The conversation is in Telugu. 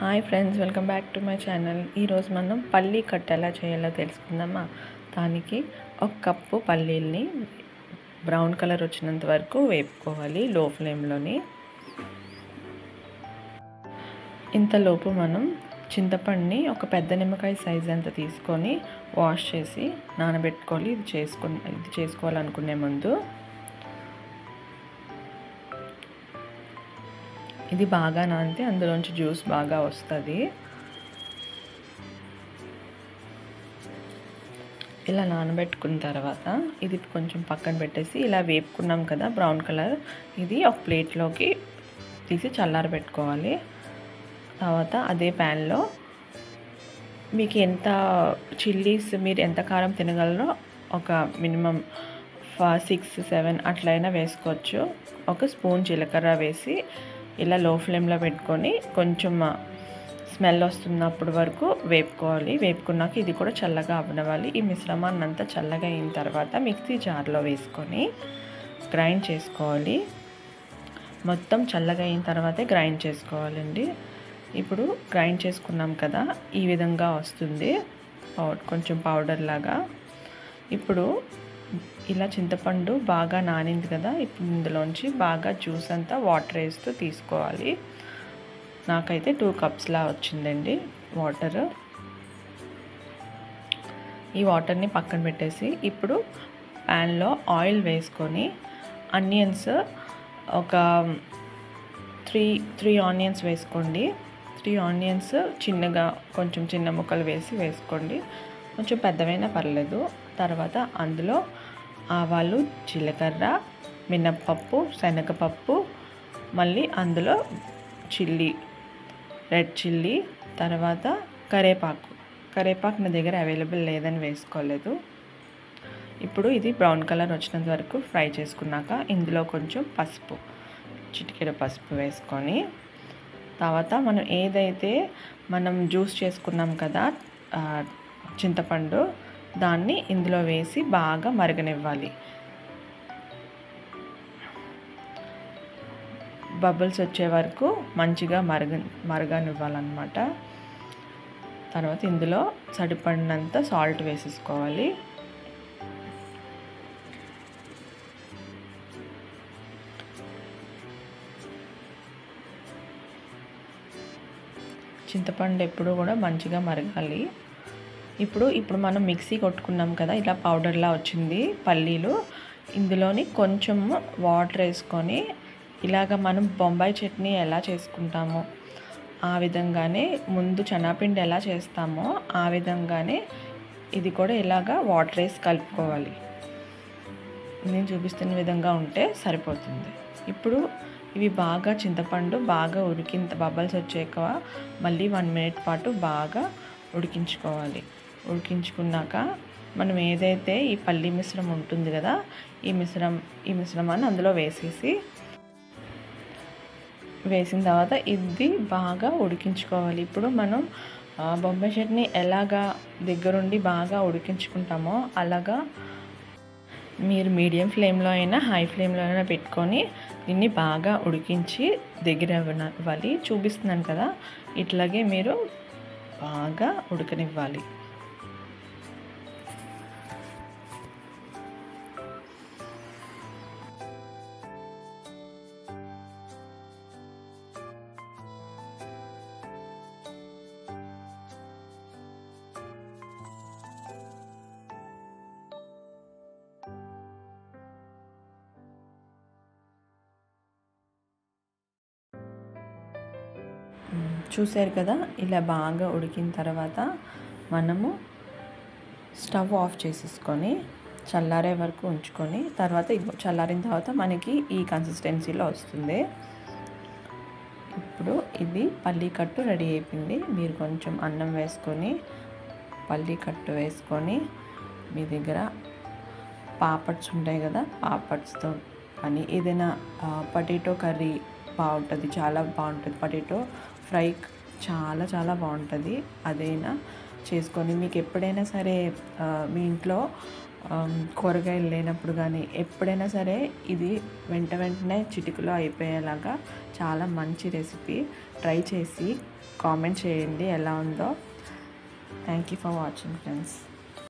Hi friends, welcome back to my channel. ఈరోజు మనం పల్లీ కట్టు ఎలా చేయాలో తెలుసుకుందామా. దానికి 1 కప్పు పల్లీల్ని బ్రౌన్ కలర్ వచ్చినంత వరకు వేపుకోవాలి లో ఫ్లేమ్లోని. ఇంతలోపు మనం చింతపండుని ఒక పెద్ద నిమ్మకాయ సైజ్ అంత తీసుకొని వాష్ చేసి నానబెట్టుకోవాలి. ఇది చేసుకోవాలనుకునే ముందు ఇది బాగా నానితే అందులోంచి జ్యూస్ బాగా వస్తుంది. ఇలా నానబెట్టుకున్న తర్వాత ఇది కొంచెం పక్కన పెట్టేసి ఇలా వేపుకున్నాం కదా బ్రౌన్ కలర్, ఇది ఒక ప్లేట్లోకి తీసి చల్లారబెట్టుకోవాలి. తర్వాత అదే ప్యాన్లో మీకు ఎంత చిల్లీస్, మీరు ఎంత కారం తినగలరో ఒక మినిమం 6-7 అట్లయినా వేసుకోవచ్చు. 1 స్పూన్ జీలకర్ర వేసి ఇలా లో ఫ్లేమ్లో పెట్టుకొని కొంచెం స్మెల్ వస్తున్నప్పుడు వరకు వేపుకోవాలి. వేపుకున్నాక ఇది కూడా చల్లగా అవ్వనివ్వాలి. ఈ మిశ్రమాన్ని అంతా చల్లగా అయిన తర్వాత మిక్సీ జార్లో వేసుకొని గ్రైండ్ చేసుకోవాలి. మొత్తం చల్లగా అయిన తర్వాతే గ్రైండ్ చేసుకోవాలండి. ఇప్పుడు గ్రైండ్ చేసుకున్నాం కదా, ఈ విధంగా వస్తుంది కొంచెం పౌడర్ లాగా. ఇప్పుడు ఇలా చింతపండు బాగా నానింది కదా, ఇప్పుడు ఇందులోంచి బాగా జ్యూస్ అంతా వాటర్ వేస్తూ తీసుకోవాలి. నాకైతే 2 కప్స్లా వచ్చిందండి వాటర్. ఈ వాటర్ని పక్కన పెట్టేసి ఇప్పుడు ప్యాన్లో ఆయిల్ వేసుకొని ఆనియన్స్ ఒక 3 ఆనియన్స్ వేసుకోండి. 3 ఆనియన్స్ చిన్నగా కొంచెం చిన్న ముక్కలు వేసుకోండి. కొంచెం పెద్దవైనా పర్లేదు. తర్వాత అందులో ఆవాలు, జీలకర్ర, మినప్పప్పు, శనగపప్పు, మళ్ళీ అందులో రెడ్ చిల్లీ, తర్వాత కరివేపాకు నా దగ్గర అవైలబుల్ లేదని వేసుకోలేదు. ఇప్పుడు ఇది బ్రౌన్ కలర్ వచ్చినంత వరకు ఫ్రై చేసుకున్నాక ఇందులో కొంచెం చిటికెడు పసుపు వేసుకొని, తర్వాత మనం ఏదైతే జ్యూస్ చేసుకున్నాం కదా చింతపండు, దాన్ని ఇందులో వేసి బాగా మరగనివ్వాలి. బబుల్స్ వచ్చే వరకు మంచిగా మరగనివ్వాలన్నమాట. తర్వాత ఇందులో సరిపడినంత సాల్ట్ వేసేసుకోవాలి. చింతపండు ఎప్పుడు కూడా మంచిగా మరగాలి. ఇప్పుడు మనం మిక్సీ కొట్టుకున్నాం కదా, ఇలా పౌడర్లా వచ్చింది పల్లీలు. ఇందులోని కొంచెం వాటర్ వేసుకొని ఇలాగ మనం బొంబాయి చట్నీ ఎలా చేసుకుంటామో ఆ విధంగానే, ముందు శనగపిండి ఎలా చేస్తామో ఆ విధంగానే ఇది కూడా ఇలాగా వాటర్ వేసి కలుపుకోవాలి. నేను చూపిస్తున్న విధంగా ఉంటే సరిపోతుంది. ఇప్పుడు ఇవి బాగా చింతపండు బాగా బబల్స్ వచ్చాక మళ్ళీ 1 మినిట్ పాటు బాగా ఉడికించుకోవాలి. ఉడికించుకున్నాక మనం ఏదైతే ఈ పల్లీ మిశ్రమం ఉంటుంది కదా, ఈ మిశ్రమాన్ని అందులో వేసిన తర్వాత ఇది బాగా ఉడికించుకోవాలి. ఇప్పుడు మనం బొంబాయి చట్నీ ఎలాగా దగ్గరుండి బాగా ఉడికించుకుంటామో అలాగా మీరు మీడియం ఫ్లేమ్లో అయినా హై ఫ్లేమ్లో అయినా పెట్టుకొని దీన్ని బాగా ఉడికించి దగ్గర అవ్వాలి. చూపిస్తున్నాను కదా, ఇట్లాగే మీరు బాగా ఉడకనివ్వాలి. చూసారు కదా, ఇలా బాగా ఉడికిన తర్వాత మనము స్టవ్ ఆఫ్ చేసేసుకొని చల్లారే వరకు ఉంచుకొని, తర్వాత చల్లారిన తర్వాత మనకి ఈ కన్సిస్టెన్సీలో వస్తుంది. ఇప్పుడు ఇది పల్లీ కట్టు రెడీ అయిపోయింది. మీరు కొంచెం అన్నం వేసుకొని పల్లీ కట్టు వేసుకొని, మీ దగ్గర పాపడ్స్ ఉంటాయి కదా, పాపడ్స్తో కానీ ఏదైనా పొటాటో కర్రీ బాగుంటుంది, చాలా బాగుంటుంది. పొటాటో ఫ్రై చాలా బాగుంటుంది. అదైనా చేసుకొని మీకు ఎప్పుడైనా సరే మీ ఇంట్లో కూరగాయలు లేనప్పుడు కానీ ఎప్పుడైనా సరే ఇది వెంటనే చిటికలో అయిపోయేలాగా చాలా మంచి రెసిపీ. ట్రై చేసి కామెంట్ చేయండి ఎలా ఉందో. Thank you for watching friends.